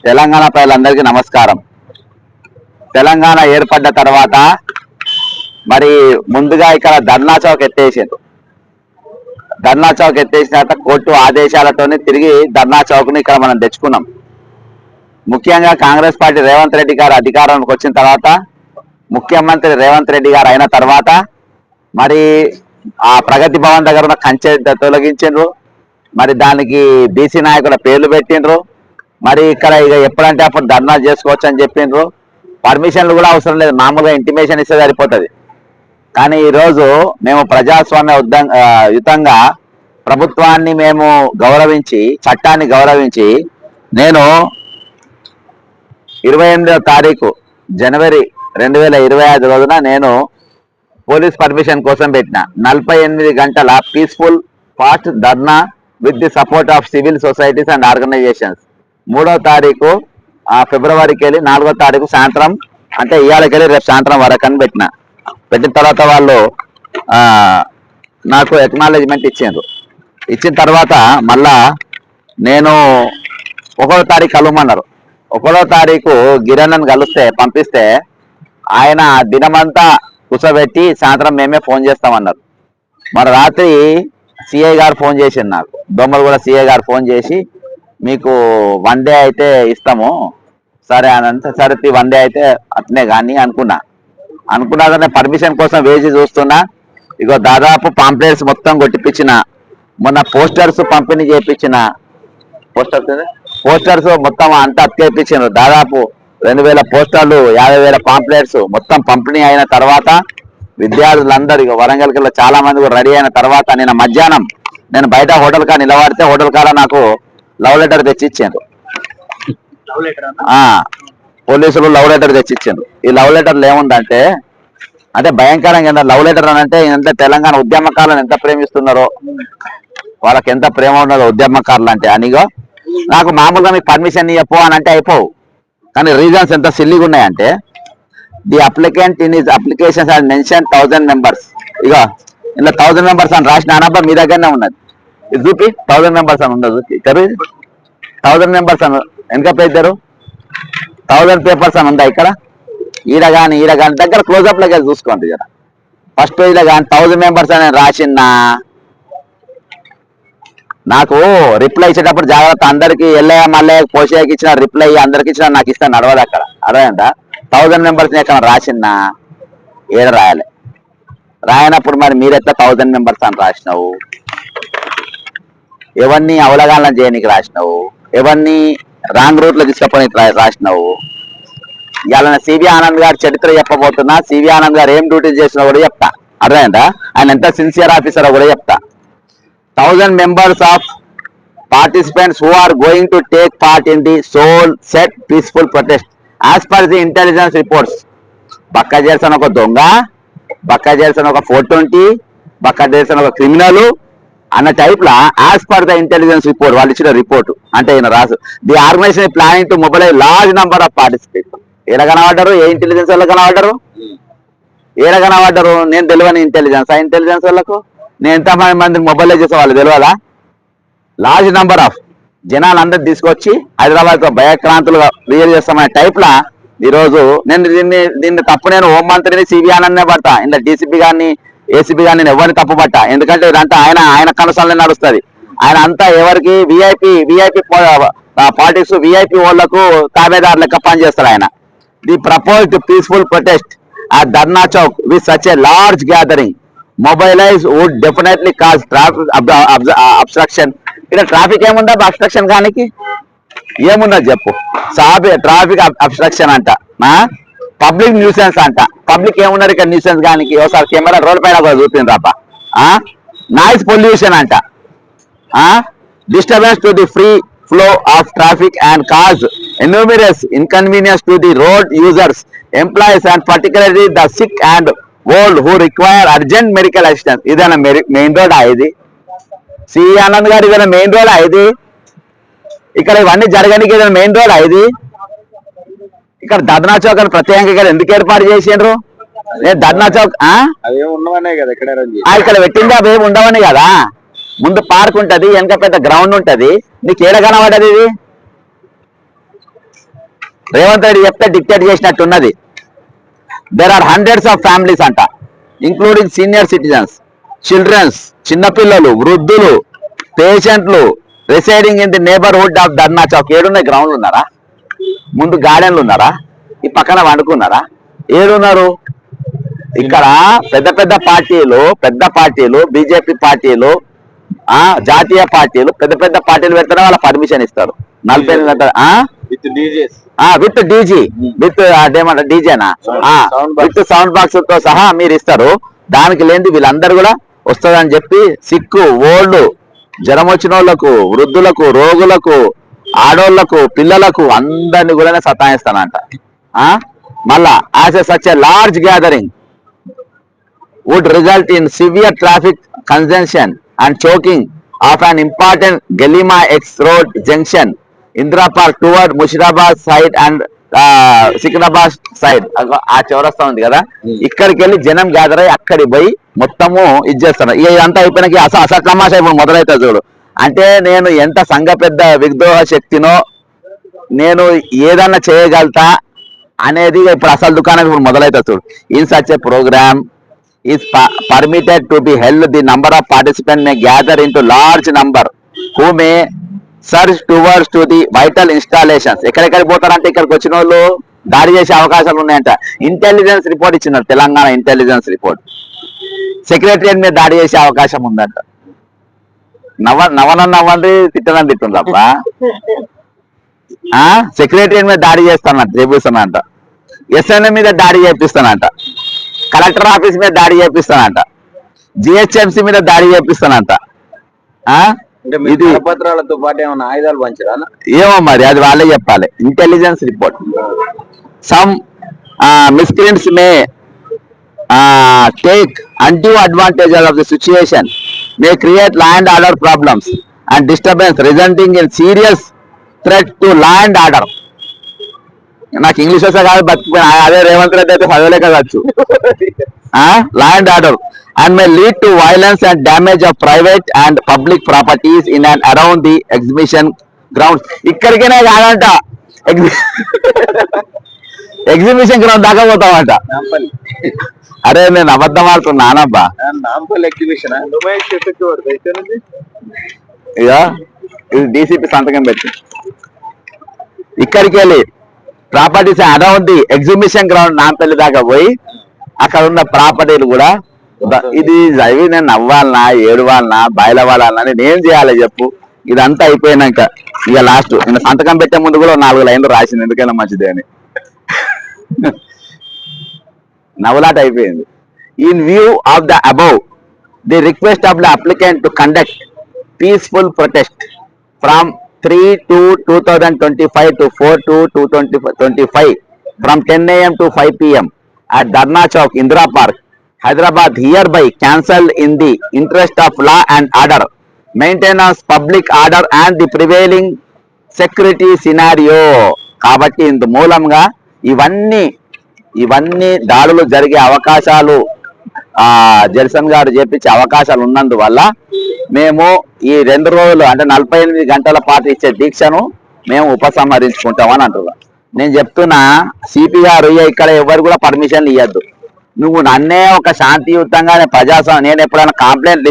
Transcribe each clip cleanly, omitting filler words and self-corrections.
తెలంగాణ ప్రజలందరికీ నమస్కారం. తెలంగాణ ఏర్పడ్డ తర్వాత మరి ముందుగా ఇక్కడ ధర్నా చౌక్ ఎత్తేసారు. ధర్నా చౌక్ ఎత్తేసిన తర్వాత కోర్టు ఆదేశాలతోనే తిరిగి ధర్నా చౌక్ని ఇక్కడ మనం తెచ్చుకున్నాం. ముఖ్యంగా కాంగ్రెస్ పార్టీ రేవంత్ రెడ్డి గారు అధికారంలోకి వచ్చిన తర్వాత, ముఖ్యమంత్రి రేవంత్ రెడ్డి గారు అయిన తర్వాత మరి ఆ ప్రగతి భవన్ దగ్గర ఉన్న కంచె తొలగించిండ్రు. మరి దానికి బీసీ నాయకుల పేర్లు పెట్టిండ్రు. మరి ఇక్కడ ఇక ఎప్పుడంటే అప్పుడు ధర్నా చేసుకోవచ్చు అని చెప్పిండ్రు. పర్మిషన్లు కూడా అవసరం లేదు, మామూలుగా ఇంటిమేషన్ ఇస్తే సరిపోతుంది. కానీ ఈరోజు మేము ప్రజాస్వామ్య యుతంగా ప్రభుత్వాన్ని మేము గౌరవించి, చట్టాన్ని గౌరవించి, నేను 28వ తారీఖు జనవరి 2025 రోజున నేను పోలీస్ పర్మిషన్ కోసం పెట్టిన 48 గంటల peaceful fast dharna with the support of civil societies and organisations 3వ తారీఖు ఫిబ్రవరికి వెళ్ళి 4వ తారీఖు సాయంత్రం, అంటే ఇవాళకి వెళ్ళి రేపు సాయంత్రం వరకు అని పెట్టిన తర్వాత వాళ్ళు నాకు ఎక్నాలెడ్జ్మెంట్ ఇచ్చిండ్రు. ఇచ్చిన తర్వాత మళ్ళా నేను 1వ తారీఖు కలవమన్నారు. 1వ తారీఖు గిరణ్ని పంపిస్తే ఆయన దినమంతా కూర్చోబెట్టి సాయంత్రం మేమే ఫోన్ చేస్తామన్నారు. మరి రాత్రి సిఐ గారు ఫోన్ చేసిండు నాకు, దొమ్మలగూడ సిఐ గారు ఫోన్ చేసి, మీకు 1 డే అయితే ఇస్తాము, సరే అనంత సరే 1 డే అయితే అట్నే కానీ అనుకున్నా పర్మిషన్ కోసం వేసి చూస్తున్నా. ఇగో దాదాపు పాంప్లెట్స్ మొత్తం కొట్టిపించిన, మొన్న పోస్టర్స్ పంపిణీ చేయించిన, పోస్టర్స్ మొత్తం అంతా అతికేపించారు. దాదాపు 2000 పోస్టర్లు, 50,000 పాంప్లెట్స్ మొత్తం పంపిణీ అయిన తర్వాత విద్యార్థులందరూ ఇక వరంగల్ కిలో చాలా మంది కూడా రెడీ అయిన తర్వాత నేను మధ్యాహ్నం నేను బయట హోటల్ కా నిలబడితే హోటల్ కాడ నాకు లవ్ లెటర్ తెచ్చిచ్చారు. పోలీసులు లవ్ లెటర్ తెచ్చిచ్చారు. ఈ లవ్ లెటర్లు ఏముందంటే, అంటే భయంకరంగా లవ్ లెటర్ అని అంటే ఎంత తెలంగాణ ఉద్యమకారులను ఎంత ప్రేమిస్తున్నారో, వాళ్ళకి ఎంత ప్రేమ ఉన్నదో ఉద్యమకారులు అంటే. అనిగో నాకు మామూలుగా మీకు పర్మిషన్ ఇవ్వపో అని అంటే అయిపోవు, కానీ రీజన్స్ ఎంత సిల్లీగా ఉన్నాయంటే, the applicant in his applications are mention 1000 members. ఇక ఇలా 1000 మెంబర్స్ అని రాసిన అనబ్బా మీ దగ్గరనే ఉన్నది. ఇది చూపి 1000 మెంబర్స్ అని ఉండదు, 1000 మెంబర్స్ అని వెనక పేరు 1000 పేపర్స్ అని ఉందా ఇక్కడ. ఈడ కానీ దగ్గర క్లోజప్ లగా చూసుకోండి జర. ఫస్ట్ పేజ్లో కానీ 1000 మెంబర్స్ అని రాసిందా. నాకు రిప్లై ఇచ్చేటప్పుడు జాగ్రత్త, అందరికి ఎల్లయ్య మల్లయ్య పోషయ్యకి ఇచ్చిన రిప్లై అందరికి ఇచ్చిన నాకు ఇస్తాను నడవదు అక్కడ. అర్థమైందా? 1000 మెంబర్స్ ఎక్కడ రాసిందా, ఏడ రాయాలి. రాయనప్పుడు మరి మీరెట్లా 1000 మెంబర్స్ అని రాసినావు? ఎవరిని అవలగానం చేయడానికి రాసినావు? ఎవరిని రాంగ్ రూట్ లో తీసుకపోయి రాసినావు? ఇవాళ సివి ఆనంద్ గారు చరిత్ర చెప్పబోతున్నా. సివి ఆనంద్ గారు ఏం డ్యూటీ చేసినా కూడా చెప్తా. అర్థమైందా? ఆయన ఎంత సిన్సియర్ ఆఫీసర్ కూడా చెప్తా. 1000 members of participants who are going to take part in the sole set peaceful protest as per the intelligence reports. బక్క చేసిన ఒక దొంగ, బక్క చేసిన ఒక 420, బక్క చేసిన ఒక క్రిమినల్ అన్న టైప్ లా as per the intelligence report వాళ్ళు ఇచ్చిన రిపోర్టు అంటే ఈయన రాసు. The organisation planning to mobilise large number of participates. ఏడ కనబడ్డారు? ఏ ఇంటెలిజెన్స్ వాళ్ళు కనబడ్డారు? ఏడ కనబడ్డారు? నేను తెలియని ఇంటెలిజెన్స్. ఆ ఇంటెలిజెన్స్ వాళ్ళకు నేను ఎంత మంది మొబైల్ చేసే వాళ్ళు తెలియదా? లార్జ్ నంబర్ ఆఫ్ జనాలందరూ తీసుకొచ్చి హైదరాబాద్ భయక్రాంతులుగా క్లియర్ చేస్తామనే టైప్ లా ఈరోజు నేను దీన్ని తప్పు నేను హోంమంత్రిని సిబి ఆనందనే పడతా. ఇంత డీసీపీ గారిని ఏసీపీ గారిని నేను ఎవరిని తప్పు పట్టా. ఎందుకంటే ఇదంతా ఆయన కనసాలనే నడుస్తుంది. ఆయన అంతా ఎవరికి విఐపి పాలిటిక్స్ విఐపి వాళ్ళకు తాబేదారు లెక్క పనిచేస్తారు ఆయన. The proposed peaceful protest at Dharna Chowk with such a large gathering mobilize would definitely cause traffic obstruction. ఇక్కడ ట్రాఫిక్ ఏముందా అబ్స్ట్రక్షన్ కానికి? ఏముందా చెప్పు? ట్రాఫిక్ అబ్స్ట్రక్షన్ అంట, పబ్లిక్ న్యూసెన్స్ అంట. పబ్లిక్ ఏమున్నారు ఇక్కడ న్యూసెన్స్ కానికి? ఒకసారి కెమెరా రోడ్ పైన కూడా చూపింది తప్ప. నాయిస్ పొల్యూషన్ అంట, disturbance to the free flow of traffic and cause enormous inconvenience to the road users, employees and particularly the sick and old who require urgent medical assistance. ఇదేనా main road? ఇది CV Anand గారు ఇదేనా main road? ఇది ఇక్కడ ఇవన్నీ జరగడానికి ఏదైనా main road? ఇది ఇక్కడ ధర్నా చౌక్ అని ప్రత్యేకంగా ఎందుకు ఏర్పాటు చేసిండ్రు? ధర్నా చౌక్ ఇక్కడ పెట్టింది అవేమి ఉండవని కదా. ముందు పార్క్ ఉంటది, వెనక పెద్ద గ్రౌండ్ ఉంటది. నీకు ఏడ కనబడ్డది? ఇది రేవంత్ రెడ్డి చెప్తే డిక్టేట్ చేసినట్టున్నది. There are hundreds of families అంట, ఇంక్లూడింగ్ సీనియర్ సిటిజన్స్, చిల్డ్రన్స్, చిన్నపిల్లలు, వృద్ధులు, పేషెంట్లు residing in the neighbourhood of Dharna Chowk. ఏడున్నాయి? గ్రౌండ్లు ఉన్నారా? ముందు గార్డెన్లు ఉన్నారా? ఈ పక్కన వండుకున్నారా? ఏడున్నారు? ఇక్కడ పెద్ద పెద్ద పార్టీలు బీజేపీ పార్టీలు, జాతీయ పార్టీలు, పెద్ద పార్టీలు పెడితేనే వాళ్ళ పర్మిషన్ ఇస్తారు. 48 విత్ డీజీ విత్ అదేమంటారు డీజేనా, విత్ సౌండ్ బాక్స్ తో సహా మీరు ఇస్తారు. దానికి లేని వీళ్ళందరూ కూడా వస్తుందని చెప్పి సిక్కు, ఓల్డ్, జ్వరం వచ్చిన వాళ్ళకు, వృద్ధులకు, రోగులకు, ఆడోళ్లకు, పిల్లలకు అందరినీ కూడా సతాయిస్తానంట. మళ్ళా as a such a large gathering would result in severe traffic congestion and choking of an important Galima X Road junction, Indira Park toward Mushirabad side and Sikandrabad side. ఆ చౌరస్తా ఉంది కదా, ఇక్కడికి వెళ్ళి జనం గ్యాదర్ అయ్యి అక్కడికి పోయి మొత్తము ఇది చేస్తాను. ఇదంతా అయిపోయినాక అసలు తమాషా ఇప్పుడు మొదలైతే చూడు. అంటే నేను ఎంత సంఘ పెద్ద విద్రోహ శక్తినో, నేను ఏదన్నా చేయగలుగుతా అనేది ఇప్పుడు అసలు దుకాణం ఇప్పుడు మొదలైతే చూడు. In such a programme is permitted to be held. The number of participants may gather into large number who may surge towards to the vital installations. ఎక్కడెక్కడికి పోతారంటే ఇక్కడికి వచ్చిన వాళ్ళు దాడి చేసే అవకాశాలు ఉన్నాయంట. ఇంటెలిజెన్స్ రిపోర్ట్ ఇచ్చినారు, తెలంగాణ ఇంటెలిజెన్స్ రిపోర్ట్. సెక్రటరియట్ మీద దాడి చేసే అవకాశం ఉందంట. నవ్వండి తిట్టనని తిట్టుండ్రప్ప. సెక్రటరియట్ మీద దాడి చేస్తానంట, చేపిస్తానంట. ఎస్ఎన్ఎం మీద దాడి చేపిస్తానంట. కలెక్టర్ ఆఫీస్ మీద దాడి చేపిస్తానంట. జిహెచ్ఎంసీ మీద దాడి చేపిస్తానంట. ఇది పత్రాలతో పాటు ఏమైనా ఆయుధాలు పంచరా? ఏమో మరి అది వాళ్ళే చెప్పాలి. Intelligence report. Some miscreants may take undue advantage of the situation, may create law and order problems and disturbance resulting in serious threat to law and order. నాకు ఇంగ్లీష్ వస్తే కాదు బతికిపోయిన, అదే రేవంత్ రెడ్డి అయితే చదవలేక కావచ్చు. Law and order and may lead to violence and damage of private and public properties in and around the exhibition grounds. ఇక్కడికైనా కాదంట, ఎగ్జిబిషన్ గ్రౌండ్ దాకా పోతామంట. అరే నేను అబద్ధం ఆడుతున్నా నానబ్బా. ఇక ఇది డీసీపీ సంతకం పెట్టి ఇక్కడికి వెళ్ళి properties around the exhibition ground Nampally దాకా పోయి అక్కడ ఉన్న ప్రాపర్టీలు కూడా ఇది అవి నేను నవ్వాలనా, ఏడవాలనా, బయలవాలనా, నేను ఏం చేయాలి చెప్పు? ఇదంతా అయిపోయినాక ఇక లాస్ట్ సంతకం పెట్టే ముందు కూడా 4 లైన్లు రాసింది, ఎందుకైనా మంచిది అని. నవ్వులాట అయిపోయింది. In view of the above, the request of the applicant to conduct peaceful protest from 3/2/2025 to 4/2/2025 from 10 AM to 5 PM at Dharna Chowk, Indira Park, Hyderabad, hereby cancelled in the interest of law and order, maintenance public order and the prevailing security scenario. కాబట్టి ఇందు మూలంగా ఇవన్నీ దాడులు జరిగే అవకాశాలు జల్సన్ గారు చేపించే అవకాశాలు ఉన్నందువల్ల మేము ఈ 2 రోజులు అంటే 48 గంటల పాటు ఇచ్చే దీక్షను మేము ఉపసంహరించుకుంటామని అంటున్నాం. నేను చెప్తున్నా సిపి గారు, ఇక్కడ ఎవరు కూడా పర్మిషన్ ఇవ్వద్దు. నువ్వు నన్నే ఒక శాంతియుతంగా నేను ఎప్పుడైనా కంప్లైంట్లు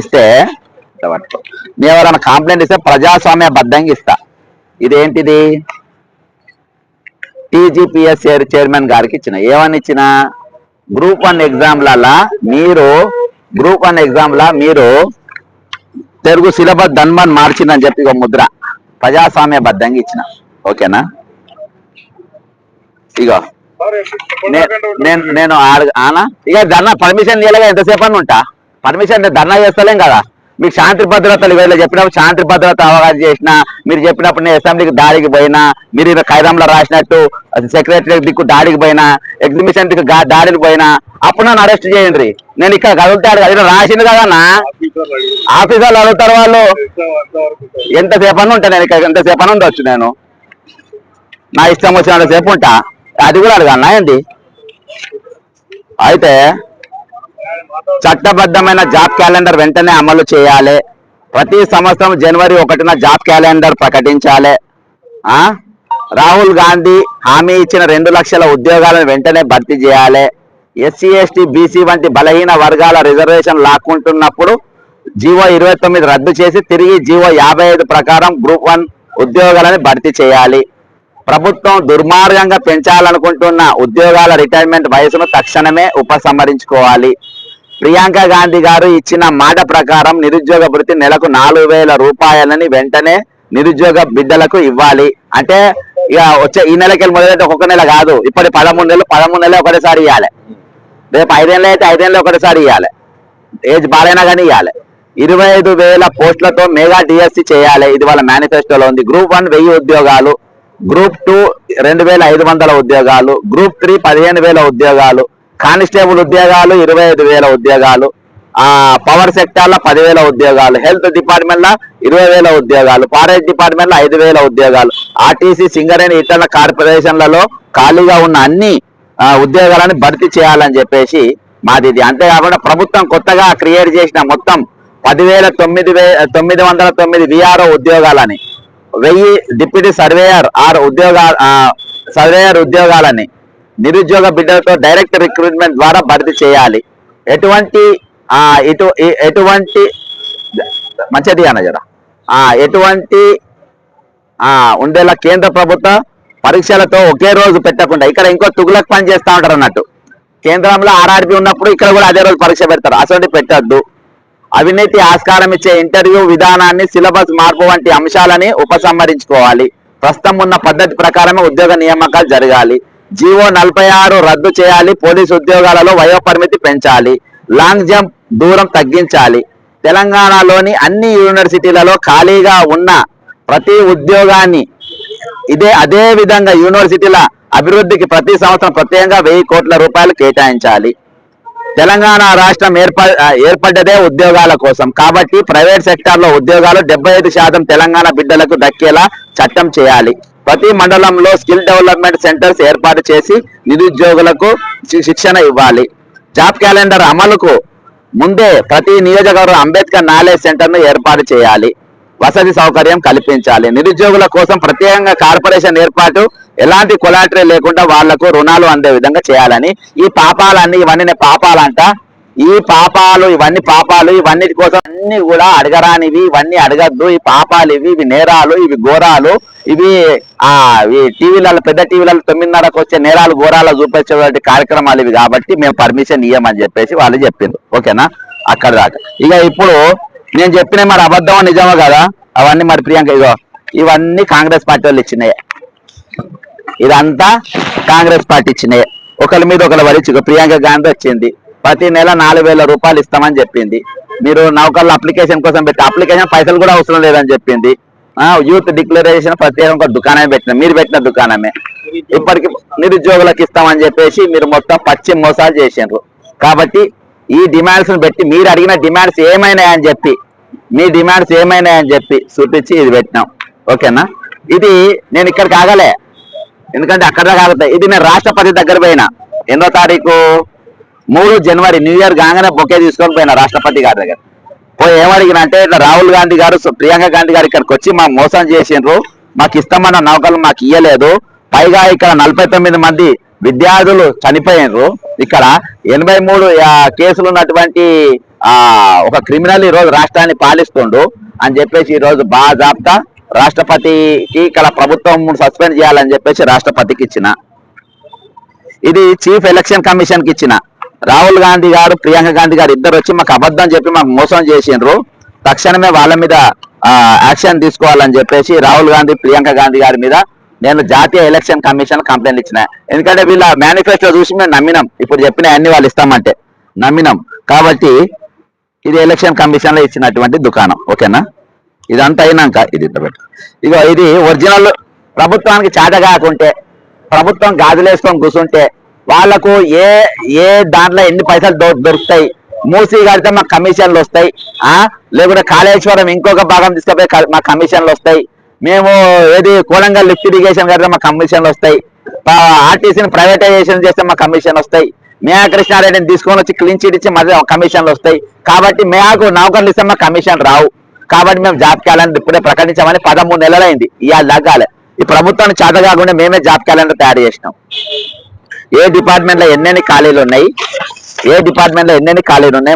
ఇస్తే ప్రజాస్వామ్య బద్దంగా ఇస్తా. ఇదేంటిది? టీజీపీఎస్ చైర్మన్ గారికి ఇచ్చిన, ఏమని ఇచ్చిన, గ్రూప్ 1 ఎగ్జామ్లలో మీరు తెలుగు సిలబస్ ధన్మన్ మార్చిందని చెప్పి ఒక ముద్ర ప్రజాస్వామ్య బద్దంగా ఇచ్చిన. ఓకేనా? ఇగో నేను ఆనా ఇక ధర్నా పర్మిషన్ ఇవ్వలేగా ఎంతసేపు అని ఉంటా. పర్మిషన్ ధర్నా చేస్తలేం కదా. మీకు శాంతి భద్రతలు వీళ్ళు చెప్పినప్పుడు శాంతి భద్రత అవగాహన చేసినా, మీరు చెప్పినప్పుడు నేను అసెంబ్లీకి దాడికి పోయినా, మీరు ఇక్కడ ఖైరంలో రాసినట్టు సెక్రటరీ దిక్కు దాడికి పోయినా, ఎగ్జిబిషన్ దిక్కు దాడికి పోయినా, అప్పుడు నన్ను అరెస్ట్ చేయండి. నేను ఇక్కడ కదులుతాడు కదా, రాసింది కదన్నా. ఆఫీసర్లు అడుగుతారు వాళ్ళు. ఎంతసేపు అని ఉంటా నేను ఇక్కడ, ఎంతసేపు అని ఉండొచ్చు నేను. నా ఇష్టం వచ్చినంతసేపు ఉంటా. అది కూడా అడగన్నా ఏంటి? అయితే చట్టబద్ధమైన జాబ్ క్యాలెండర్ వెంటనే అమలు చేయాలి. ప్రతి సంవత్సరం జనవరి 1న జాబ్ క్యాలెండర్ ప్రకటించాలి. రాహుల్ గాంధీ హామీ ఇచ్చిన 2 లక్షల ఉద్యోగాలను వెంటనే భర్తీ చేయాలి. ఎస్సీ ఎస్టీ బీసీ వంటి బలహీన వర్గాల రిజర్వేషన్ లాక్కుంటున్నప్పుడు జీవో 29 రద్దు చేసి తిరిగి జీవో 55 ప్రకారం గ్రూప్ 1 ఉద్యోగాలను భర్తీ చేయాలి. ప్రభుత్వం దుర్మార్గంగా పెంచాలనుకుంటున్న ఉద్యోగాల రిటైర్మెంట్ వయసును తక్షణమే ఉపసంహరించుకోవాలి. ప్రియాంక గాంధీ గారు ఇచ్చిన మాట ప్రకారం నిరుద్యోగ భృతి నెలకు 4,000 రూపాయలని వెంటనే నిరుద్యోగ బిడ్డలకు ఇవ్వాలి. అంటే ఇక వచ్చే ఈ నెలకి మొదలైతే ఒక్కొక్క నెల కాదు, ఇప్పటి 13 నెలలు ఒకటేసారి ఇవ్వాలి. రేపు 5 ఏళ్ళు అయితే 5 ఏళ్ళు ఒకటేసారి ఇవ్వాలి. ఏజ్ బాలైనా కానీ ఇవ్వాలి. 25,000 పోస్టులతో మెగా డిఎస్సి చేయాలి. ఇది వాళ్ళ మేనిఫెస్టోలో ఉంది. గ్రూప్ 1 1000 ఉద్యోగాలు, గ్రూప్ 2 2,500 ఉద్యోగాలు, గ్రూప్ 3 15,000 ఉద్యోగాలు, కానిస్టేబుల్ ఉద్యోగాలు 25,000 ఉద్యోగాలు, పవర్ సెక్టార్లో 10,000 ఉద్యోగాలు, హెల్త్ డిపార్ట్మెంట్ లో 20,000 ఉద్యోగాలు, ఫారెస్ట్ డిపార్ట్మెంట్ లో 5,000 ఉద్యోగాలు, ఆర్టీసీ సింగరేణి ఇతర కార్పొరేషన్లలో ఖాళీగా ఉన్న అన్ని ఉద్యోగాలను భర్తీ చేయాలని చెప్పేసి మాది ఇది. అంతేకాకుండా ప్రభుత్వం కొత్తగా క్రియేట్ చేసిన మొత్తం 10,909 విఆర్ఓ ఉద్యోగాలని, 1000 డిప్యూటీ సర్వేయర్ సర్వేయర్ ఉద్యోగాలని నిరుద్యోగ బిడ్డలతో డైరెక్ట్ రిక్రూట్మెంట్ ద్వారా భర్తీ చేయాలి. ఎటువంటి మంచిది అన్న జర ఎటువంటి ఉండేలా కేంద్ర ప్రభుత్వ పరీక్షలతో ఒకే రోజు పెట్టకుండా ఇక్కడ ఇంకో తుగులకు పని చేస్తూ ఉంటారు అన్నట్టు. కేంద్రంలో ఆర్ఆర్బి ఉన్నప్పుడు ఇక్కడ కూడా అదే రోజు పరీక్ష పెడతారు. అసలు పెట్టద్దు. అవినీతి ఆస్కారం ఇచ్చే ఇంటర్వ్యూ విధానాన్ని, సిలబస్ మార్పు వంటి అంశాలని ఉపసంహరించుకోవాలి. ప్రస్తుతం ఉన్న పద్ధతి ప్రకారమే ఉద్యోగ నియామకాలు జరగాలి. జీవో 46 రద్దు చేయాలి. పోలీసు ఉద్యోగాలలో వయోపరిమితి పెంచాలి. లాంగ్ జంప్ దూరం తగ్గించాలి. తెలంగాణలోని అన్ని యూనివర్సిటీలలో ఖాళీగా ఉన్న ప్రతి ఉద్యోగాన్ని అదే విధంగా యూనివర్సిటీల అభివృద్ధికి ప్రతి సంవత్సరం ప్రత్యేకంగా 1,000 కోట్ల రూపాయలు కేటాయించాలి. తెలంగాణ రాష్ట్రం ఏర్పడ్డదే ఉద్యోగాల కోసం. కాబట్టి ప్రైవేట్ సెక్టార్లో ఉద్యోగాలు 75% తెలంగాణ బిడ్డలకు దక్కేలా చట్టం చేయాలి. ప్రతి మండలంలో స్కిల్ డెవలప్మెంట్ సెంటర్స్ ఏర్పాటు చేసి నిరుద్యోగులకు శిక్షణ ఇవ్వాలి. జాబ్ క్యాలెండర్ అమలుకు ముందే ప్రతి నియోజకవర్గం అంబేద్కర్ నాలెడ్జ్ సెంటర్ను ఏర్పాటు చేయాలి. వసతి సౌకర్యం కల్పించాలి. నిరుద్యోగుల కోసం ప్రత్యేకంగా కార్పొరేషన్ ఏర్పాటు, ఎలాంటి కొలాటరీ లేకుండా వాళ్లకు రుణాలు అందే విధంగా చేయాలని. ఈ పాపాలన్నీ ఇవన్నీ పాపాలంట. ఈ పాపాలు ఇవన్నీ పాపాలు, ఇవన్నిటి కోసం అన్ని కూడా అడగరానివి, ఇవన్నీ అడగద్దు. ఈ పాపాలు ఇవి నేరాలు, ఇవి ఘోరాలు, ఇవి టీవీలలో పెద్ద టీవీలలో 9:30కు వచ్చే నేరాలు ఘోరాలు చూపించేటువంటి కార్యక్రమాలు ఇవి. కాబట్టి మేము పర్మిషన్ ఇవ్వమని చెప్పేసి వాళ్ళు చెప్పిండ్రు. ఓకేనా? అక్కడ దాకా. ఇక ఇప్పుడు నేను చెప్పిన మరి అబద్ధమో నిజమో కదా అవన్నీ మరి ప్రియాంక ఇవన్నీ కాంగ్రెస్ పార్టీ వాళ్ళు ఇచ్చినాయి. ఇదంతా కాంగ్రెస్ పార్టీ ఇచ్చినాయి. ఒకరి మీద ఒకరు వరించి ప్రియాంక గాంధీ వచ్చింది. ప్రతి నెల 4,000 రూపాయలు ఇస్తామని చెప్పింది. మీరు నౌకర్ల అప్లికేషన్ కోసం పెట్టి అప్లికేషన్ పైసలు కూడా అవసరం లేదని చెప్పింది. యూత్ డిక్లరేషన్ ప్రత్యేకంగా దుకాణమే పెట్టిన, మీరు పెట్టిన దుకాణమే. ఇప్పటికి నిరుద్యోగులకు ఇస్తామని చెప్పేసి మీరు మొత్తం పచ్చి మోసాలు చేసిండ్రు. కాబట్టి ఈ డిమాండ్స్ పెట్టి మీరు అడిగిన డిమాండ్స్ ఏమైనాయని చెప్పి చూపించి ఇది పెట్టినాం. ఓకేనా? ఇది నేను ఇక్కడికి ఆగలే, ఎందుకంటే అక్కడ ఆగుతాయి. ఇది నేను రాష్ట్రపతి దగ్గర పోయినా. 8వ తారీఖు 3 జనవరి న్యూ ఇయర్ కాగానే బొకే తీసుకొని పోయినా రాష్ట్రపతి గారి దగ్గర. పోయి ఏమడిగిన అంటే ఇట్లా రాహుల్ గాంధీ గారు, ప్రియాంక గాంధీ గారు ఇక్కడికి వచ్చి మాకు మోసం చేసిండ్రు, మాకు ఇస్తామన్న నౌకలు మాకు ఇయ్యలేదు, పైగా ఇక్కడ 49 మంది విద్యార్థులు చనిపోయినరు, ఇక్కడ 83 కేసులు ఉన్నటువంటి ఒక క్రిమినల్ ఈ రోజు రాష్ట్రాన్ని పాలిస్తుండు అని చెప్పేసి ఈ రోజు బాజాప్తా రాష్ట్రపతికి ఇక్కడ ప్రభుత్వం సస్పెండ్ చేయాలని చెప్పేసి రాష్ట్రపతికి ఇచ్చిన. ఇది చీఫ్ ఎలక్షన్ కమిషన్ కి ఇచ్చిన. రాహుల్ గాంధీ గారు, ప్రియాంక గాంధీ గారు ఇద్దరు వచ్చి మాకు అబద్ధం చెప్పి మాకు మోసం చేసిండ్రు, తక్షణమే వాళ్ళ మీద యాక్షన్ తీసుకోవాలని చెప్పేసి రాహుల్ గాంధీ, ప్రియాంక గాంధీ గారి మీద నేను జాతీయ ఎలక్షన్ కమిషన్ కంప్లైంట్ ఇచ్చిన. ఎందుకంటే వీళ్ళ మేనిఫెస్టో చూసి మేము నమ్మినాం. ఇప్పుడు చెప్పిన అన్ని వాళ్ళు ఇస్తామంటే నమ్మినాం. కాబట్టి ఇది ఎలక్షన్ కమిషన్ లో ఇచ్చినటువంటి దుకాణం. ఓకేనా? ఇదంతా అయినాక ఇది ఇది ఒరిజినల్. ప్రభుత్వానికి చేత కాకుంటే, ప్రభుత్వం గాజులేసుకొని కూర్చుంటే వాళ్లకు ఏ దాంట్లో ఎన్ని పైసలు దొరుకుతాయి, మూసీ కడితే మాకు కమిషన్లు వస్తాయి, లేకుంటే కాళేశ్వరం ఇంకొక భాగం తీసుకుపోయి మాకు కమిషన్లు వస్తాయి, మేము కోడంగల్ లిఫ్ట్ ఇరిగేషన్ కడితే మాకు కమిషన్లు వస్తాయి, ఆర్టీసీని ప్రైవేటైజేషన్ చేస్తే మాకు కమిషన్ వస్తాయి, మేఘా కృష్ణారెడ్డిని తీసుకొని వచ్చి క్లీన్ చిట్ ఇచ్చి మధ్య కమిషన్లు వస్తాయి. కాబట్టి మేఘకు నౌకర్లు ఇస్తే మాకు కమిషన్ రావు. కాబట్టి మేము జాబ్ క్యాలెండర్ ఇప్పుడే ప్రకటించామని 13 నెలలైంది. ఇవాళ తగ్గాలి. ఈ ప్రభుత్వాన్ని చేత కాకుండా మేమే జాబ్ క్యాలెండర్ తయారు చేసినాం. ఏ డిపార్ట్మెంట్ లో ఎన్నెన్ని ఖాళీలు ఉన్నాయి,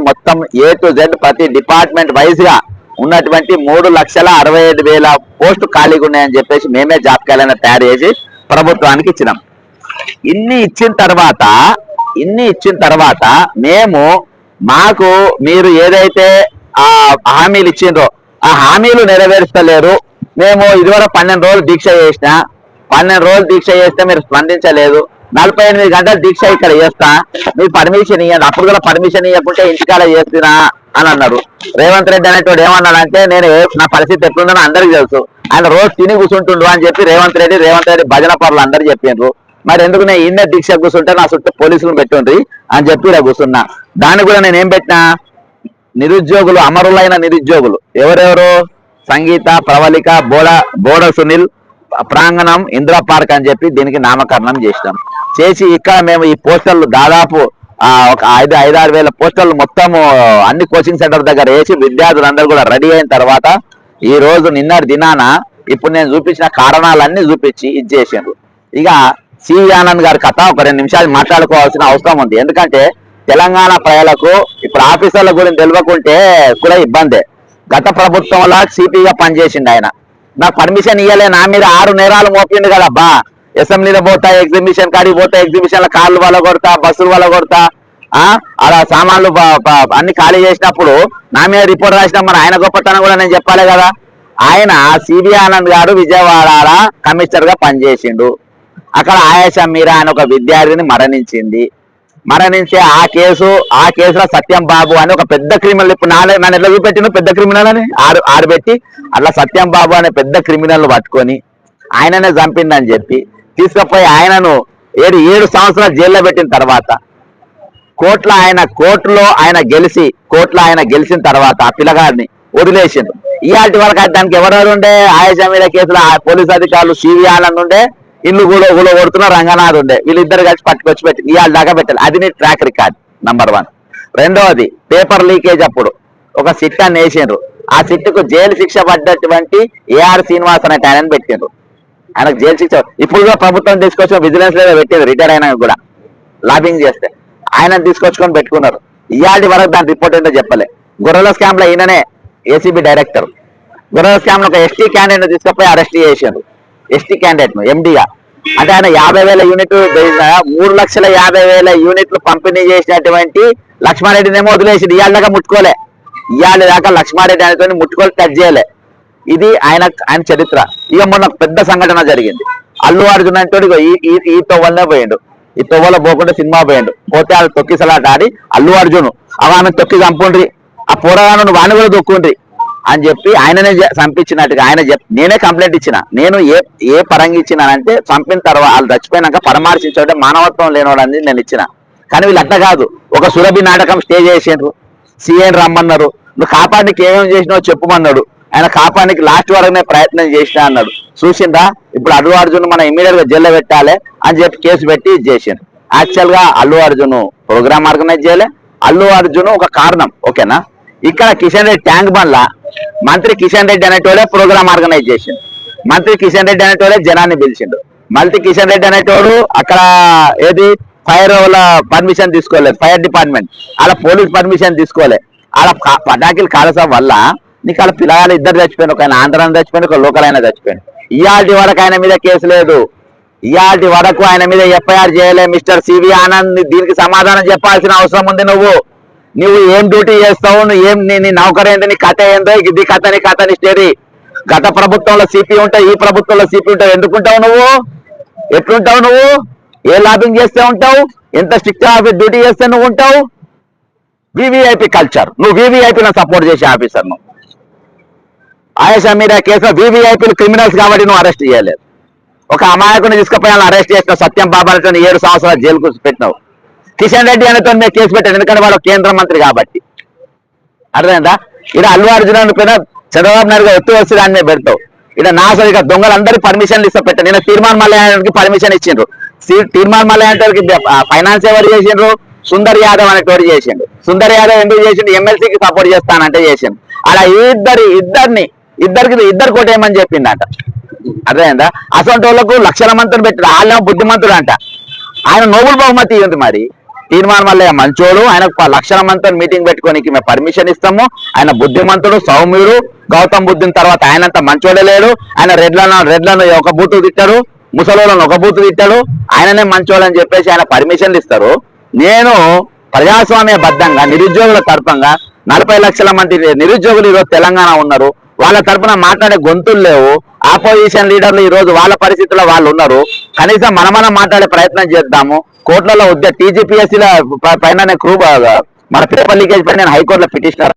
మొత్తం A to Z ప్రతి డిపార్ట్మెంట్ వైజ్ గా ఉన్నటువంటి 3,67,000 పోస్టు ఖాళీగా ఉన్నాయని చెప్పేసి మేమే జాబ్ క్యాలెండర్ తయారు చేసి ప్రభుత్వానికి ఇచ్చినాం. ఇన్ని ఇచ్చిన తర్వాత మేము మాకు మీరు ఏదైతే ఆ హామీలు ఇచ్చిండ్రో ఆ హామీలు నెరవేరుస్తలేరు. మేము ఇదివరకు 12 రోజులు దీక్ష చేసిన, 12 రోజులు దీక్ష చేస్తే మీరు స్పందించలేదు. 48 గంటల దీక్ష ఇక్కడ చేస్తా, మీరు పర్మిషన్ ఇవ్వండి. అప్పుడు కూడా పర్మిషన్ ఇవ్వకుంటే ఇంటికాడ చేస్తున్నా అని అన్నారు. రేవంత్ రెడ్డి అనేటోడు ఏమన్నాడంటే, నేను నా పరిస్థితి ఎట్లుందని అందరికీ తెలుసు, ఆయన రోజు తిని కూర్చుంటుండ్రు అని చెప్పి రేవంత్ రెడ్డి భజన పరులు అందరూ చెప్పిండ్రు. మరి ఎందుకు నేను ఇన్న దీక్ష కూర్చుంటే నా చుట్టూ పోలీసులు పెట్టుండ్రి అని చెప్పి ఇలా కూర్చున్నా. దాన్ని కూడా నేను ఏం పెట్టినా, నిరుద్యోగులు, అమరులైన నిరుద్యోగులు ఎవరెవరు, సంగీత, ప్రవళిక, బోడ సునీల్, ప్రాంగణం, ఇందిరా పార్క్ అని చెప్పి దీనికి నామకరణం చేసి ఇక్కడ మేము ఈ పోస్టర్లు దాదాపు ఒక 5-6 వేల పోస్టర్లు మొత్తం అన్ని కోచింగ్ సెంటర్ దగ్గర వేసి విద్యార్థులందరూ కూడా రెడీ అయిన తర్వాత ఈ రోజు నిన్నటి దినాన ఇప్పుడు నేను చూపించిన కారణాలన్నీ చూపించి ఇది చేసిండ్రు. ఇక సివి ఆనంద్ గారి కథ ఒక 2 నిమిషాలు మాట్లాడుకోవాల్సిన అవసరం ఉంది. ఎందుకంటే తెలంగాణ ప్రజలకు ఇప్పుడు ఆఫీసర్ల గురించి తెలియకుంటే కూడా ఇబ్బందే. గత ప్రభుత్వంలో సిపిగా పనిచేసిండు ఆయన. నాకు పర్మిషన్ ఇవ్వలే, నా మీద 6 నేరాలు మోపిండు కదబ్బా. అసెంబ్లీలో పోతా, ఎగ్జిబిషన్ కాడికి పోతా, ఎగ్జిబిషన్ల కార్లు వల్ల కొడతా, బస్సులు వల్ల కొడతా, అలా సామాన్లు అన్ని ఖాళీ చేసినప్పుడు నా మీద రిపోర్ట్ రాసిన మరి ఆయన గొప్పతనం కూడా నేను చెప్పాలి కదా. ఆయన సివి ఆనంద్ గారు విజయవాడ కమిషనర్ గా పనిచేసిండు. అక్కడ ఆయేషా మీరా అని ఒక విద్యార్థిని మరణించే ఆ కేసులో సత్యం బాబు అని ఒక పెద్ద క్రిమినల్, ఇప్పుడు నన్ను ఎట్లా చూపెట్టిన పెద్ద క్రిమినల్ అని ఆడబెట్టి అట్లా సత్యం బాబు అనే పెద్ద క్రిమినల్ పట్టుకొని ఆయననే చంపిందని చెప్పి తీసుకుపోయి ఆయనను 7 సంవత్సరాలు జైల్లో పెట్టిన తర్వాత కోర్టులో ఆయన గెలిచిన తర్వాత ఆ పిల్లగాడిని వదిలేసిండు. ఇయాటి వరకు దానికి ఎవరెవరు ఉండే, ఆయేషా మీరా కేసులో పోలీసు అధికారులు సివి ఆనంద్ ఉండే, ఇల్లు కూడా కొడుతున్న రంగనాథ్ ఉండే, వీళ్ళిద్దరు కలిసి పట్టుకొచ్చి పెట్టి ఇవాళ దాకా పెట్టాలి. అది నీ ట్రాక్ రికార్డ్ నంబర్ 1. రెండవది పేపర్ లీకేజ్ అప్పుడు ఒక సిట్ అని వేసిండ్రు. ఆ సిట్కు జైలు శిక్ష పడ్డటువంటి AR శ్రీనివాస్ అనే ఆయన పెట్టిండ్రు. ఆయనకు జైలు శిక్ష ఇప్పుడు కూడా ప్రభుత్వం తీసుకొచ్చిన విజిలెన్స్ లేదా పెట్టింది, రిటైర్ అయినా కూడా లాబింగ్ చేస్తే ఆయన తీసుకొచ్చుకొని పెట్టుకున్నారు. ఇవాళ వరకు దాని రిపోర్ట్ ఏంటో చెప్పలే. గొర్రెల స్కామ్ లో ఈయననే ACB డైరెక్టర్. గొర్రెల స్కామ్ లో ఒక ST క్యాండిడేట్ తీసుకుపోయి అరెస్ట్ చేసిండ్రు. ST క్యాండిడేట్ ను MDగా, అంటే ఆయన 50,000 యూనిట్లు 3,50,000 యూనిట్లు పంపిణీ చేసినటువంటి లక్ష్మారెడ్డినేమో వదిలేసి ఇవాళ దాకా ముట్టుకోలే. ఇవాళ దాకా లక్ష్మారెడ్డి ఆయనతో ముట్టుకోలే, టచ్ చేయలే. ఇది ఆయన చరిత్ర. ఇక మొన్న పెద్ద సంఘటన జరిగింది. అల్లు అర్జున్ అంటే ఈ తొవ్వలనే పోయిండు. ఈ తొవ్వలో పోకుండా సినిమా పోయిండు. పోతే వాళ్ళు తొక్కిసలాట ఆడి అల్లు అర్జున్ ఆమె తొక్కి చంపుండ్రి, ఆ పోరగాను వాణి కూడా దొక్కుండ్రి అని చెప్పి ఆయననే చంపించినట్టుగా ఆయన నేనే కంప్లైంట్ ఇచ్చిన. నేను ఏ పరంగా ఇచ్చినానంటే చంపిన తర్వాత వాళ్ళు చచ్చిపోయినాక పరామర్శించే మానవత్వం లేనివాడని నేను ఇచ్చిన. కానీ వీళ్ళు అట్లా కాదు, ఒక సురభి నాటకం స్టేజ్ చేసిండ్రు. సీఎన్ రమ్మన్నారు, నువ్వు కాపాడికి ఏమేమి చేసినావో చెప్పుమన్నాడు. ఆయన కాపాడికి లాస్ట్ వరకునే ప్రయత్నం చేసినా అన్నాడు. చూసిందా, ఇప్పుడు అల్లు అర్జున్ మనం ఇమీడియట్ గా జైల్లో పెట్టాలి అని చెప్పి కేసు పెట్టి ఇది చేసిండు. యాక్చువల్ గా అల్లు అర్జున్ ప్రోగ్రామ్ ఆర్గనైజ్ చేయలే, అల్లు అర్జున్ ఒక కారణం. ఓకేనా, ఇక్కడ కిషన్ రెడ్డి ట్యాంక్ బండ్ల మంత్రి కిషన్ రెడ్డి అనేటోడే ప్రోగ్రామ్ ఆర్గనైజ్ చేసిండు. మంత్రి కిషన్ రెడ్డి అనేటోడే జనాన్ని పిలిచిండు. మంత్రి కిషన్ రెడ్డి అనేటోడు అక్కడ ఫైర్ వాళ్ళ పర్మిషన్ తీసుకోలేదు, ఫైర్ డిపార్ట్మెంట్ అలా పోలీస్ పర్మిషన్ తీసుకోలే. అలా పటాకులు కాలసం వల్ల నీకు అలా పిల్లలు 2 చచ్చిపోయాడు. ఒక ఆయన ఆంధ్రాన్ని చచ్చిపోయాడు, ఒక లోకల్ అయినా చచ్చిపోయాడు. ఇయాల్టి వరకు ఆయన మీద కేసు లేదు, ఇయాల్టి వరకు ఆయన మీద FIR చేయలే. మిస్టర్ సివి ఆనంద్ దీనికి సమాధానం చెప్పాల్సిన అవసరం ఉంది. నువ్వు ఏం డ్యూటీ చేస్తావు, నువ్వు ఏం నీ నౌకరు ఏంటి, నీ కథ ఏందో, ఇది కథ నీ స్టోరీ. గత ప్రభుత్వంలో CP ఉంటావు, ఈ ప్రభుత్వంలో CP ఉంటావు. ఎందుకుంటావు నువ్వు, ఎట్లుంటావు నువ్వు, ఏ లాబింగ్ చేస్తే ఉంటావు, ఎంత స్ట్రిక్ట్ ఆఫీస్ డ్యూటీ చేస్తే నువ్వు ఉంటావు. VVIP కల్చర్, నువ్వు VVIPను సపోర్ట్ చేసే ఆఫీసర్. నువ్వు ఆయేషా మీరా కేసులో VVIPలు క్రిమినల్స్ కాబట్టి నువ్వు అరెస్ట్ చేయలేదు. ఒక అమాయకుని తీసుకుపోయి అరెస్ట్ చేసినావు. సత్యం బాబు అనేతో 7 సంవత్సరాలు జైలుకు పెట్టినావు. కిషన్ రెడ్డి అనేతో మేము కేసు పెట్టాను, ఎందుకంటే వాడు కేంద్ర మంత్రి కాబట్టి. అర్థమైందా? ఇక్కడ అల్లు అర్జున్ పైన చంద్రబాబు నాయుడు గారు ఎత్తు వస్తే దాన్ని పెడతావు. ఇక్కడ నాసరి ఇక దొంగలందరూ పర్మిషన్లు ఇస్తా పెట్టాను. నేను తీర్మాన్ మల్లయ్యకి పర్మిషన్ ఇచ్చిండ్రు. తీర్మాన్ మల్లయ్యకి ఫైనాన్స్ ఎవరు చేసిండ్రు, సుందర్ యాదవ్ అనేటోడు చేసిండు. సుందర్ యాదవ్ ఎందుకు చేసిండు, MLCకి సపోర్ట్ చేస్తానంటే చేసిండు. అలా ఇద్దరు కోటేయమని చెప్పిండట. అర్థమైందా? అసలు వాళ్ళకు లక్షల మందిని పెట్టారు, వాళ్ళేమో బుద్ధిమంతుడు అంట. ఆయన నోబుల్ బహుమతి ఉంది మరి. తీర్మానం వల్ల మంచోడు, ఆయన లక్షల మందితో మీటింగ్ పెట్టుకోనికి మేము పర్మిషన్ ఇస్తాము. ఆయన బుద్ధిమంతుడు, సౌమ్యుడు. గౌతమ్ బుద్ధుని తర్వాత ఆయనంత మంచోడే లేడు. ఆయన రెడ్లను ఒక బూతు తిట్టాడు, ముసలోళ్ళను ఒక బూతు తిట్టాడు. ఆయననే మంచోడు అని చెప్పేసి ఆయన పర్మిషన్లు ఇస్తారు. నేను ప్రజాస్వామ్య బద్దంగా నిరుద్యోగుల తరఫంగా 40 లక్షల మంది నిరుద్యోగులు ఈరోజు తెలంగాణ ఉన్నారు. వాళ్ళ తరఫున మాట్లాడే గొంతులు లేవు. ఆపోజిషన్ లీడర్లు ఈ రోజు వాళ్ళ పరిస్థితుల్లో వాళ్ళు ఉన్నారు. కనీసం మనం మాట్లాడే ప్రయత్నం చేద్దాము. కోర్టులలో టీజీపీఎస్సీల పైన మన పేపర్ లీకేజ్ పైన నేను హైకోర్టులో పిటిషనర్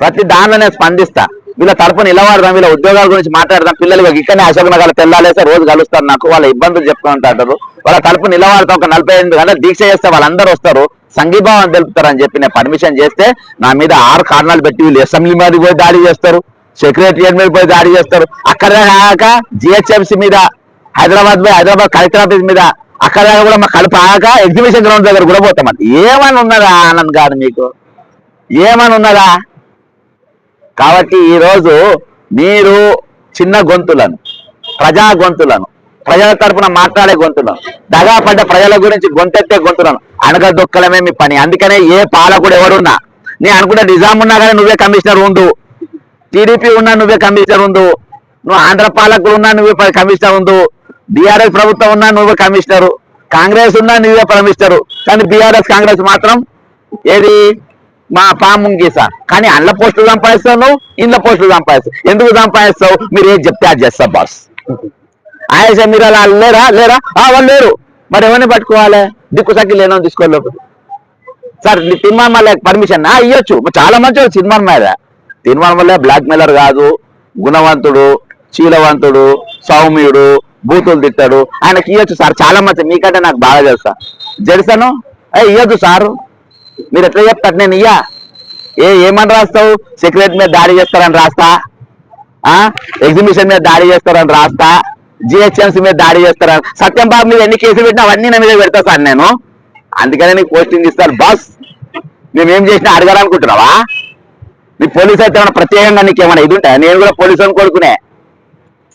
ప్రతి దానిలో నేను స్పందిస్తా. వీళ్ళ తరపున నిలబడదాం, వీళ్ళ ఉద్యోగాల గురించి మాట్లాడదాం. పిల్లలు ఇక్కడనే అశోక్ నగర్ తెల్లాలేస్తే రోజు కలుస్తారు, నాకు వాళ్ళ ఇబ్బందులు చెప్తూ ఉంటారు. వాళ్ళ తరపున నిలబడతాం, ఒక 48 గంటలు దీక్ష చేస్తే వాళ్ళందరూ వస్తారు, సంఘీభావం తెలుపుతారని చెప్పి నేను పర్మిషన్ చేస్తే నా మీద 6 కారణాలు పెట్టి వీళ్ళు అసెంబ్లీ మీద పోయి దాడి చేస్తారు, సెక్రటరియట్ మీద పోయి దాడి చేస్తారు. అక్కడ ఆగాక జిహెచ్ఎంసీ మీద, హైదరాబాద్ కలెక్టర్ ఆఫీస్ మీద, అక్కడ కూడా మా కడుపు ఆగాక ఎగ్జిబిషన్ గ్రౌండ్ దగ్గర కూడా పోతామండి. ఏమని ఉన్నదా ఆనంద్ గారు, మీకు ఏమని ఉన్నదా? కాబట్టి ఈరోజు మీరు చిన్న గొంతులను, ప్రజా గొంతులను, ప్రజల తరపున మాట్లాడే గొంతులను, దగాపడ్డ ప్రజల గురించి గొంతెత్తే గొంతులను అణగదొక్కడమే మీ పని. అందుకనే ఏ పాలకుడు ఎవరున్నా, నేను అనుకుంటే నిజాం ఉన్నా కానీ నువ్వే కమిషనర్ ఉండు, టీడీపీ ఉన్నా నువ్వే కమిషనర్ ఉండు, నువ్వు ఆంధ్ర పాలకులు ఉన్నా నువ్వే కమిషనర్ ఉండు, బీఆర్ఎస్ ప్రభుత్వం ఉన్నా నువ్వే కమిషనరు, కాంగ్రెస్ ఉన్నా నువ్వే కమిషనరు. కానీ బీఆర్ఎస్ కాంగ్రెస్ మాత్రం ఏది మా పాముంగీసా. కానీ అండ్ల పోస్టులు సంపాదిస్తావు నువ్వు, ఇండ్ల పోస్టులు సంపాదిస్తావు. ఎందుకు సంపాదిస్తావు? మీరు ఏం చెప్తే అది చేస్తా బాస్. ఆయేషా మీరు అలా లేరా వాళ్ళు లేరు, మరి ఎవరిని పట్టుకోవాలి? దిక్కు సక్కి లేనో తీసుకోలేదు సార్. తీర్మానం వల్ల పర్మిషన్ ఇవ్వచ్చు, చాలా మంచి తీర్మానం మీద. తీర్మానం వల్ల బ్లాక్ మెయిలర్ కాదు, గుణవంతుడు, శీలవంతుడు, సౌమ్యుడు, బూతులు తిట్టాడు, ఆయనకి ఇవ్వచ్చు సార్. చాలా మంచి, మీకంటే నాకు బాగా తెలుసా, జడిసాను ఇవ్వద్దు సార్. మీరు ఎట్లా చెప్తారు? నేను ఏమని రాస్తావు? సెక్రటరీ మీద దాడి చేస్తారని రాస్తా, ఎగ్జిబిషన్ మీద దాడి చేస్తారని రాస్తా, జిహెచ్ఎంసీ మీద దాడి చేస్తారని. సత్యం బాబు మీద ఎన్ని కేసులు పెట్టినా అవన్నీ నా మీద పెడతా సార్ నేను. అందుకనే నీకు పోస్టింగ్ ఇస్తాను బాస్. మేమేం చేసినా అడగాలనుకుంటున్నావా? నీ పోలీసు అయితే ఏమైనా ప్రత్యేకంగా నీకు ఏమైనా ఇది ఉంటాయా? నేను కూడా పోలీసు అని కొడుకునే,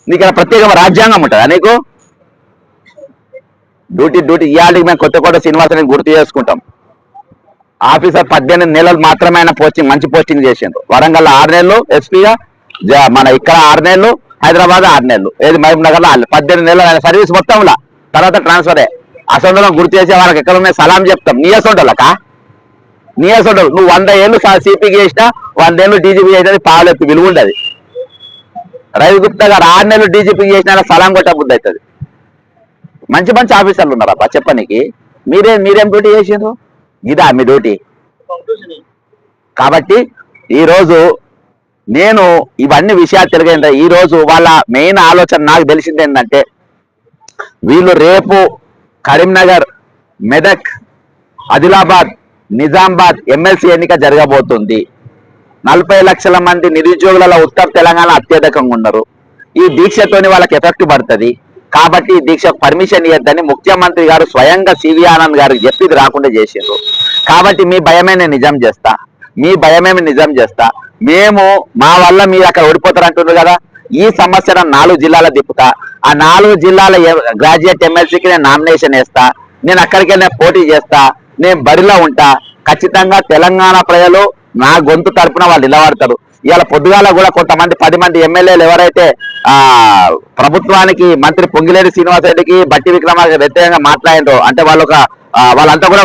నీకు ప్రత్యేక రాజ్యాంగం ఉంటుందా నీకు? డ్యూటీ ఇవాళకి మేము కొత్త శ్రీనివాసని గుర్తు చేసుకుంటాం. ఆఫీసర్ 18 నెలలు మాత్రమే ఆయన మంచి పోస్టింగ్ చేసిండ్రు. వరంగల్ 6 నెలలు ఎస్పీగా, మన ఇక్కడ 6 నెలలు, హైదరాబాద్ 6 నెలలు, ఏది మహబూబ్ నగర్ లో 18 నెలలు ఆయన సర్వీస్ మొత్తంలో. తర్వాత ట్రాన్స్ఫరే. అసలు గుర్తు చేసే వాళ్ళకి ఎక్కడ ఉన్నాయి సలాం చెప్తాం. నీయసోడలు నువ్వు 100 ఏళ్ళు సిపికి చేసినా 100 ఏళ్ళు డీజీపీ చేసినది పావులెత్తి విలువ ఉండదు. రవి గుప్తా గారు 6 నెలలు డీజీపీ చేసినా సలాం కొట్ట బుద్ధి అవుతుంది. మంచి ఆఫీసర్లు ఉన్నారు అబ్బా చెప్పనికి. మీరేం డ్యూటీ చేసిండ్రు? ఇదా మీ డ్యూటీ? కాబట్టి ఈరోజు నేను ఇవన్నీ విషయాలు తెలియదు. ఈరోజు వాళ్ళ మెయిన్ ఆలోచన నాకు తెలిసింది ఏంటంటే, వీళ్ళు రేపు కరీంనగర్, మెదక్, ఆదిలాబాద్, నిజామాబాద్ ఎమ్మెల్సీ ఎన్నిక జరగబోతుంది. 40 లక్షల మంది నిరుద్యోగులలో ఉత్తర తెలంగాణ అత్యధికంగా ఉన్నారు. ఈ దీక్షతోని వాళ్ళకి ఎఫెక్ట్ పడుతుంది. కాబట్టి ఈ దీక్షకు పర్మిషన్ ఇవ్వద్దని ముఖ్యమంత్రి గారు స్వయంగా సివి ఆనంద్ గారికి చెప్పి ఇది రాకుండా చేసిండ్రు. కాబట్టి మీ భయమే నేను నిజం చేస్తా. మేము మా వల్ల మీరు అక్కడ ఓడిపోతారు అంటున్నారు కదా, ఈ సమస్యను 4 జిల్లాల తిప్పుతా. ఆ 4 జిల్లాల గ్రాడ్యుయేట్ ఎమ్మెల్సీకి నేను నామినేషన్ వేస్తా. నేను అక్కడికి పోటీ చేస్తా. నేను బరిలో ఉంటా. ఖచ్చితంగా తెలంగాణ ప్రజలు నా గొంతు తరపున వాళ్ళు నిలబడతారు. ఇవాళ పొద్దుగాల కూడా కొంతమంది 10 మంది ఎమ్మెల్యేలు ఎవరైతే ప్రభుత్వానికి మంత్రి పొంగిలేటి శ్రీనివాసరెడ్డికి, బట్టి విక్రమార్క వ్యతిరేకంగా మాట్లాడిండ్రో, అంటే వాళ్ళంతా కూడా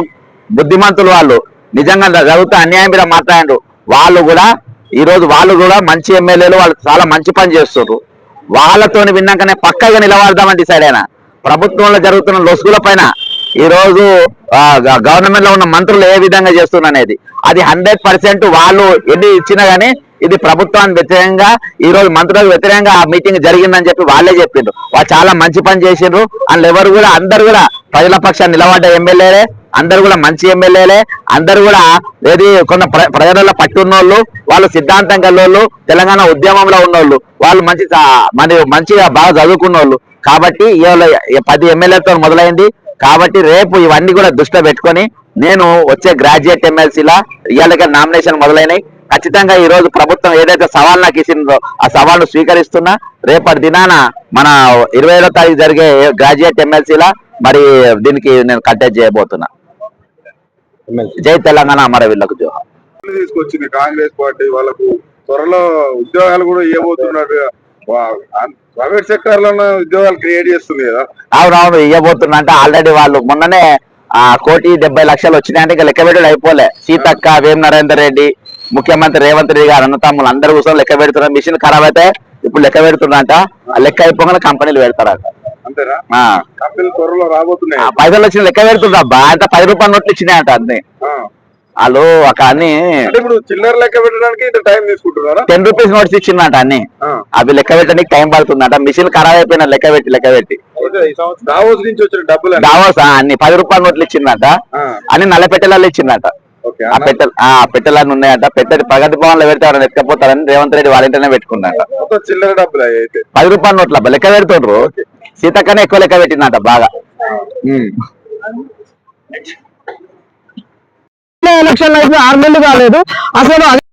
బుద్ధిమంతులు, వాళ్ళు నిజంగా జరుగుతూ అన్యాయం మీద మాట్లాడిండ్రు. వాళ్ళు కూడా మంచి ఎమ్మెల్యేలు, వాళ్ళు చాలా మంచి పని చేస్తున్నారు. వాళ్ళతోని విన్నాకనే పక్కగా నిలబడదామని డిసైడ్ అయినా. ప్రభుత్వంలో జరుగుతున్న లొసుగుల పైన ఈరోజు గవర్నమెంట్ లో ఉన్న మంత్రులు ఏ విధంగా చేస్తున్నారు అనేది అది 100% వాళ్ళు ఎన్ని ఇచ్చినా గానీ ఇది ప్రభుత్వానికి వ్యతిరేకంగా, ఈ రోజు మంత్రులకు వ్యతిరేకంగా ఆ మీటింగ్ జరిగిందని చెప్పి వాళ్ళే చెప్పిండ్రు. వాళ్ళు చాలా మంచి పని చేసిండ్రు. వాళ్ళు అందరు కూడా ప్రజల పక్షాన్ని నిలబడ్డ ఎమ్మెల్యేలే, అందరు కూడా మంచి ఎమ్మెల్యేలే, అందరు కూడా ఏది కొంత ప్రజలలో పట్టున్నోళ్ళు, వాళ్ళు సిద్ధాంతం గల్లోళ్ళు, తెలంగాణ ఉద్యమంలో ఉన్నోళ్ళు, వాళ్ళు మంచిగా బాగా చదువుకున్నోళ్ళు. కాబట్టి ఇవాళ 10 ఎమ్మెల్యేలతో మొదలైంది. కాబట్టి రేపు ఇవన్నీ కూడా దృష్టిలో పెట్టుకొని నేను వచ్చే గ్రాడ్యుయేట్ ఎమ్మెల్సీలా ఇవాళ నామినేషన్ మొదలైనవి. ఖచ్చితంగా ఈ రోజు ప్రభుత్వం ఏదైతే సవాల్ నాకు ఇచ్చిందో ఆ సవాల్ను స్వీకరిస్తున్నా. రేపటి దినాన మన 27వ తారీఖు జరిగే గ్రాడ్యుయేట్ ఎమ్మెల్సీలా మరి దీనికి నేను కంటెస్ట్ చేయబోతున్నా. జై తెలంగాణ అమరవీరులకు జోహార్. తీసుకొచ్చింది కాంగ్రెస్ పార్టీ. వాళ్ళకు త్వరలో ఉద్యోగాలు కూడా ఇవ్వబోతున్నారు. ప్రైవేట్ సెక్టర్ లో ఉద్యోగాలు క్రియేట్ చేస్తుంది కదా. అవునవును ఇవ్వబోతున్నా. అంటే ఆల్రెడీ వాళ్ళు మొన్ననే 1,70,00,000 వచ్చినాయంటే ఇంకా లెక్క పెట్టడం అయిపోలే. సీతక్క, వేం నరేందర్ రెడ్డి, ముఖ్యమంత్రి రేవంత్ రెడ్డి గారు అన్నతమ్ములు అందరూ కూర్చొని లెక్క పెడుతున్నారు. మిషన్ ఖరాబ్ అయితే ఇప్పుడు లెక్క పెడుతున్నారంట. ఆ లెక్క అయిపోగానే కంపెనీలు పెడతారంట. అంతేనా? ఆ, కంపెనీలు త్వరలో రాబోతున్నాయి. పైసలు వచ్చిన లెక్క పెడుతుండ్రు అబ్బా. అంటే 10 రూపాయల నోట్లు ఇచ్చినాయంట అన్ని. వాళ్ళు ఒక అన్ని అంటే ఇప్పుడు చిల్లర లెక్క పెట్టడానికి ఇంత టైం తీసుకుంటున్నారా? 10 రూపీస్ నోట్స్ ఇచ్చిందంట అన్ని. అవి లెక్క పెట్టడానికి టైం పడుతుందంట. మిషన్ ఖరాబ్ అయిపోయిన లెక్క పెట్టి దావోస్ నుంచి వచ్చిన డబ్బులు దావోస్ అన్ని 10 రూపాయల నోట్లు ఇచ్చిందంట. అన్ని నల్ల పెట్టెలలో ఇచ్చిందంట. ఆ పెట్టెలన్నీ ఉన్నాయంట. పెట్టెది ప్రగతి భవన్ లో పెడితే ఎవరైనా ఎత్తుకపోతారని రేవంత్ రెడ్డి వాళ్ళ ఇంటనే పెట్టుకున్నాట. చిల్లర డబ్బులు అయితే 10 రూపాయల నోట్ల లెక్క పెడుతుండ్రు. సీతక్కనే ఎక్కువ లెక్క పెట్టిందంట బాగా. ఎలక్షన్ అయితే 6 నెలలు కాలేదు అసలు.